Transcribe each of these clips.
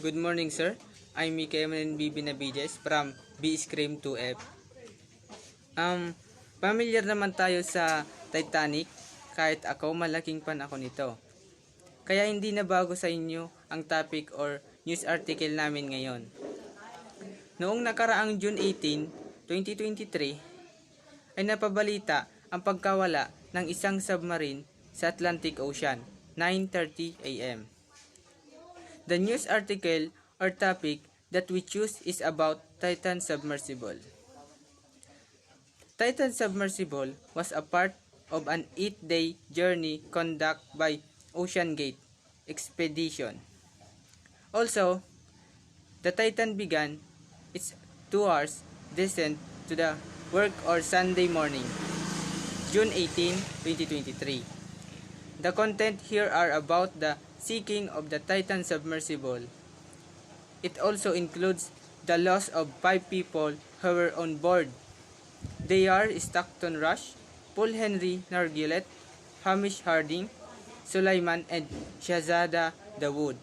Good morning, sir. I'm Mikael B. Binavides from B Scream 2F. Familiar naman tayo sa Titanic, kahit ako malaking fan ako nito. Kaya hindi na bago sa inyo ang topic or news article namin ngayon. Noong nakaraang June 18, 2023, ay napabalita ang pagkawala ng isang submarine sa Atlantic Ocean, 9:30 a.m. The news article or topic that we choose is about Titan Submersible. Titan Submersible was a part of an 8-day journey conducted by OceanGate Expedition. Also, the Titan began its 2 hours descent to the work on Sunday morning, June 18, 2023. The content here are about the sinking of the Titan Submersible. It also includes the loss of 5 people who were on board. They are Stockton Rush, Paul Henry Nargillet, Hamish Harding, Sulaiman, and Shahzada Dawood.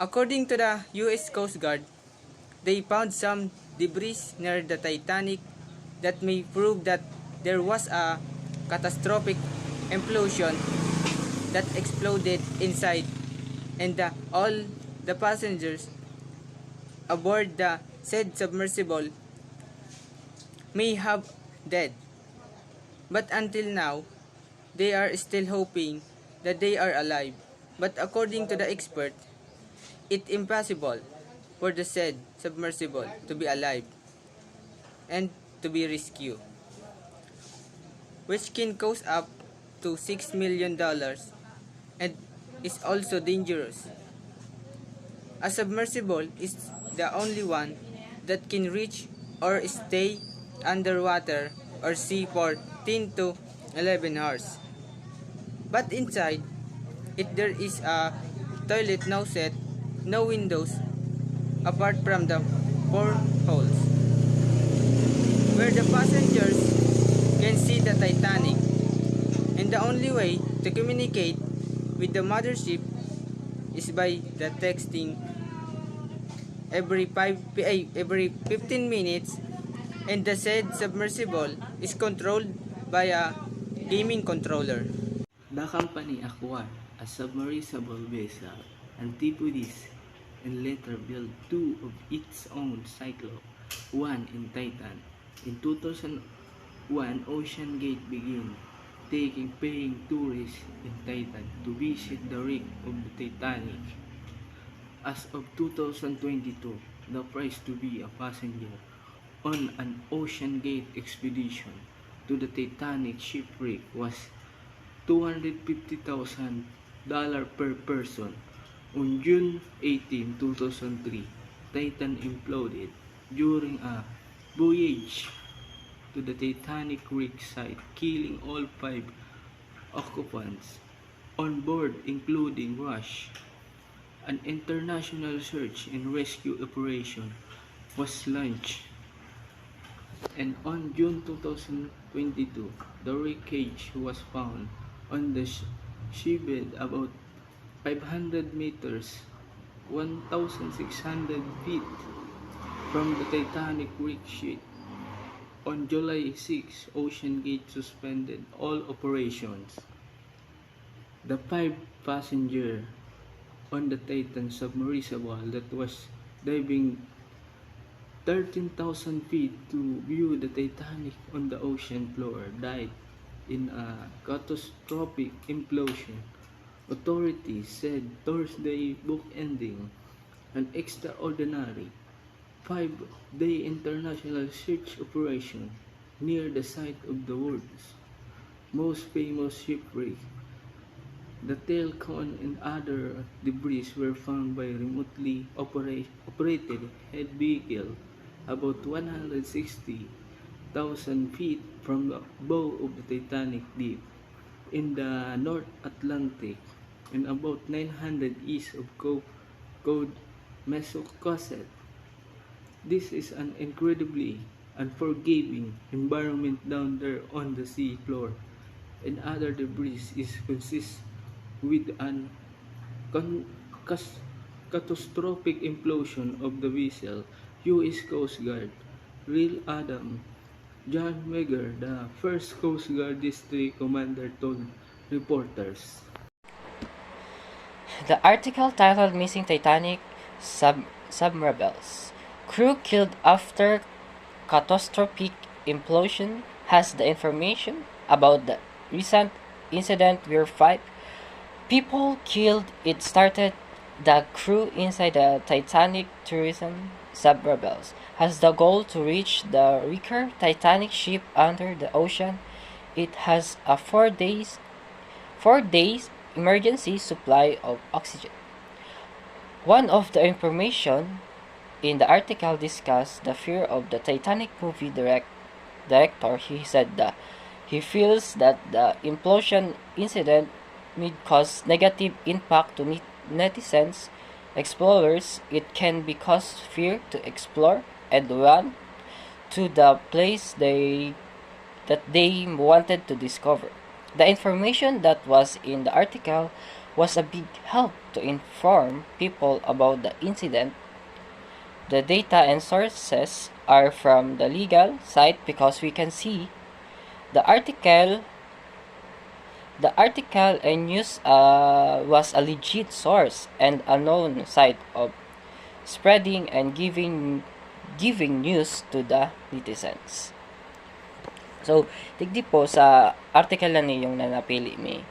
According to the U.S. Coast Guard, they found some debris near the Titanic that may prove that there was a catastrophic implosion that exploded inside, and all the passengers aboard the said submersible may have died. But until now, they are still hoping that they are alive. But according to the expert, it's impossible for the said submersible to be alive and to be rescued, which can cost up to $6 million and is also dangerous. A submersible is the only one that can reach or stay underwater or sea for 10 to 11 hours. But inside there is a toilet, no set, no windows apart from the 4 holes where the passengers can see the Titanic, and the only way to communicate with the mothership is by the texting every 15 minutes, and the said submersible is controlled by a gaming controller. The company acquired a submersible vessel, Antipodes, and later built 2 of its own Cyclops, 1 in Titan. In 2001, OceanGate began taking paying tourists in Titan to visit the wreck of the Titanic. As of 2022, the price to be a passenger on an OceanGate expedition to the Titanic shipwreck was $250,000 per person. On June 18, 2003, Titan imploded during a voyage to the Titanic wreck site, killing all 5 occupants on board, including Rush. An international search and rescue operation was launched, and on June 2022, the wreckage was found on the seabed about 500 meters, 1,600 feet from the Titanic wreck site. On July 6, OceanGate suspended all operations. The 5 passengers on the Titan submersible that was diving 13,000 feet to view the Titanic on the ocean floor died in a catastrophic implosion. Authorities said Thursday, bookending an extraordinary 5-day international search operation near the site of the world's most famous shipwreck. The tail cone and other debris were found by remotely operated head vehicle about 160,000 feet from the bow of the Titanic deep in the North Atlantic and about 900 east of Cape Massachusetts. This is an incredibly unforgiving environment down there on the sea floor, and other debris is consist with an cas- catastrophic implosion of the vessel, U.S. Coast Guard Real Adam John Weger, the first Coast Guard District Commander, told reporters. The article titled Missing Titanic Submersibles. Crew killed after catastrophic implosion has the information about the recent incident verified. People killed. It started the crew inside the Titanic tourism submersibles has the goal to reach the wrecker Titanic ship under the ocean. It has a 4 days emergency supply of oxygen. One of the information in the article discussed the fear of the Titanic movie director. He said that he feels that the implosion incident may cause negative impact to netizens, explorers. It can be cause fear to explore and run to the place that they wanted to discover. The information that was in the article was a big help to inform people about the incident. The data and sources are from the legal site because we can see the article and news was a legit source and a known site of spreading and giving news to the netizens. So, tigdi po sa article na yung nanapili mi.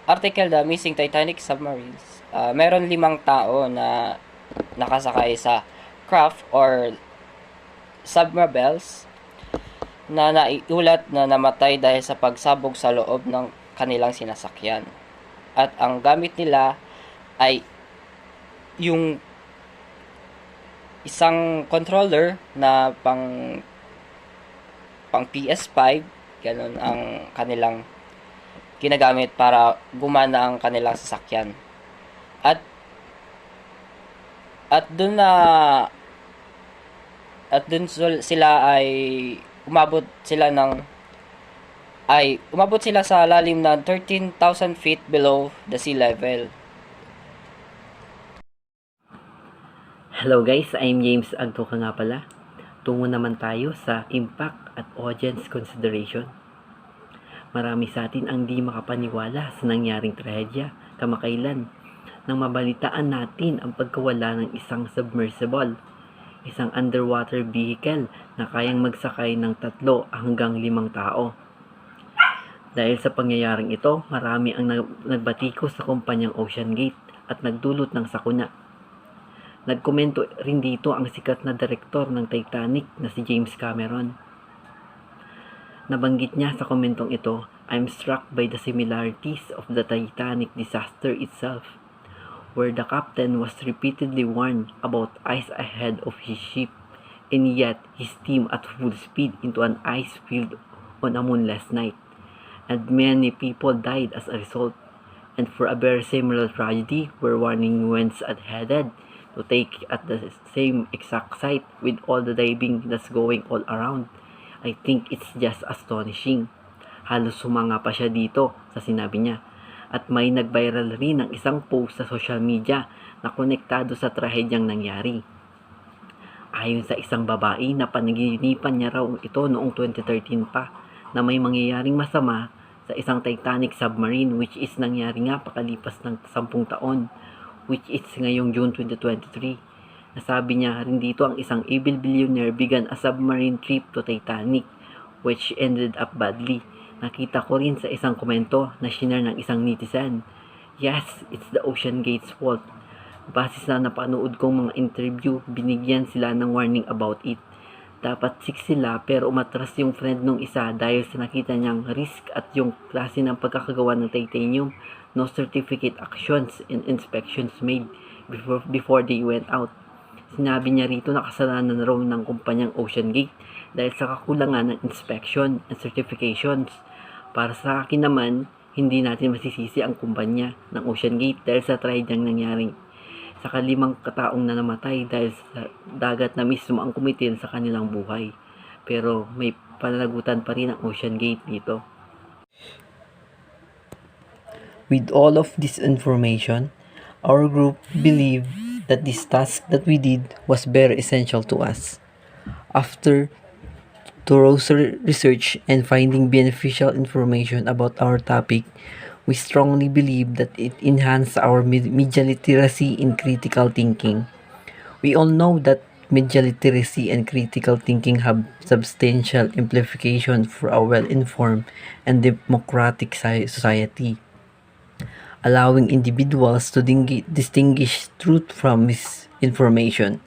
Article The Missing Titanic Submarines. Meron 5 tao na nakasakay sa craft or submersibles na naiulat na namatay dahil sa pagsabog sa loob ng kanilang sinasakyan. At ang gamit nila ay yung isang controller na pang PS5, ganun ang kanilang ginagamit para gumana ang kanilang sasakyan. At dun sila ay umabot sila sa lalim ng 13,000 feet below the sea level. Hello guys, I'm James Agtoka nga pala. Tungo naman tayo sa impact at audience consideration. Marami sa atin ang di makapaniwala sa nangyaring trahedya kamakailan nang mabalitaan natin ang pagkawala ng isang submersible, isang underwater vehicle na kayang magsakay ng 3 hanggang 5 tao. Dahil sa pangyayaring ito, marami ang nagbatiko sa kumpanyang OceanGate at nagdulot ng sakuna. Nagkomento rin dito ang sikat na direktor ng Titanic na si James Cameron. Nabanggit niya sa komentong ito, "I'm struck by the similarities of the Titanic disaster itself, where the captain was repeatedly warned about ice ahead of his ship, and yet he steamed at full speed into an ice field on a moonless night, and many people died as a result. And for a very similar tragedy, where warning winds are headed to take at the same exact site with all the diving that's going all around. I think it's just astonishing." Halos sumanga pa siya dito sa sinabi niya. At may nag-viral rin ng isang post sa social media na konektado sa trahedyang nangyari. Ayon sa isang babae na panaginipan niya raw ito noong 2013 pa na may mangyayaring masama sa isang Titanic submarine which is nangyari nga pakalipas ng 10 taon, which is ngayong June 2023. Nasabi niya rin dito ang isang evil billionaire began a submarine trip to Titanic which ended up badly. Nakita ko rin sa isang komento na shinare ng isang netizen, "Yes, it's the OceanGate's fault." Base sa napanood kong mga interview, binigyan sila ng warning about it. Dapat 6 sila pero umatras yung friend nung isa dahil sa nakita niyang risk at yung klase ng pagkakagawa ng titanium. No certificate actions and inspections made before they went out. Sinabi niya rito na kasalanan raw ng kumpanyang OceanGate dahil sa kakulangan ng inspection and certifications. Para sa akin naman, hindi natin masisisi ang kumpanya ng OceanGate dahil sa trahedyang nangyari. Saka 5 kataong na namatay dahil sa dagat na mismo ang kumitil sa kanilang buhay. Pero may pananagutan pa rin ang OceanGate dito. With all of this information, our group believed that this task that we did was very essential to us. After thorough research and finding beneficial information about our topic, we strongly believe that it enhanced our media literacy in critical thinking. We all know that media literacy and critical thinking have substantial implications for a well-informed and democratic society, allowing individuals to distinguish truth from misinformation,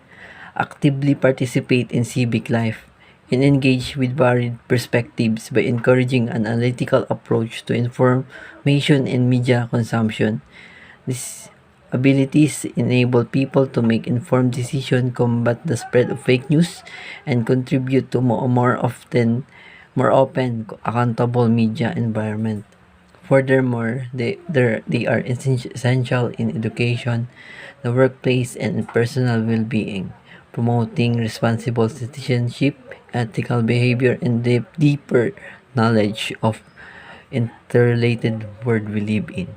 actively participate in civic life, and engage with varied perspectives by encouraging an analytical approach to information and media consumption. These abilities enable people to make informed decisions, combat the spread of fake news, and contribute to more open, accountable media environment. Furthermore, they are essential in education, the workplace, and personal well-being, promoting responsible citizenship, ethical behavior, and deeper knowledge of interrelated world we live in.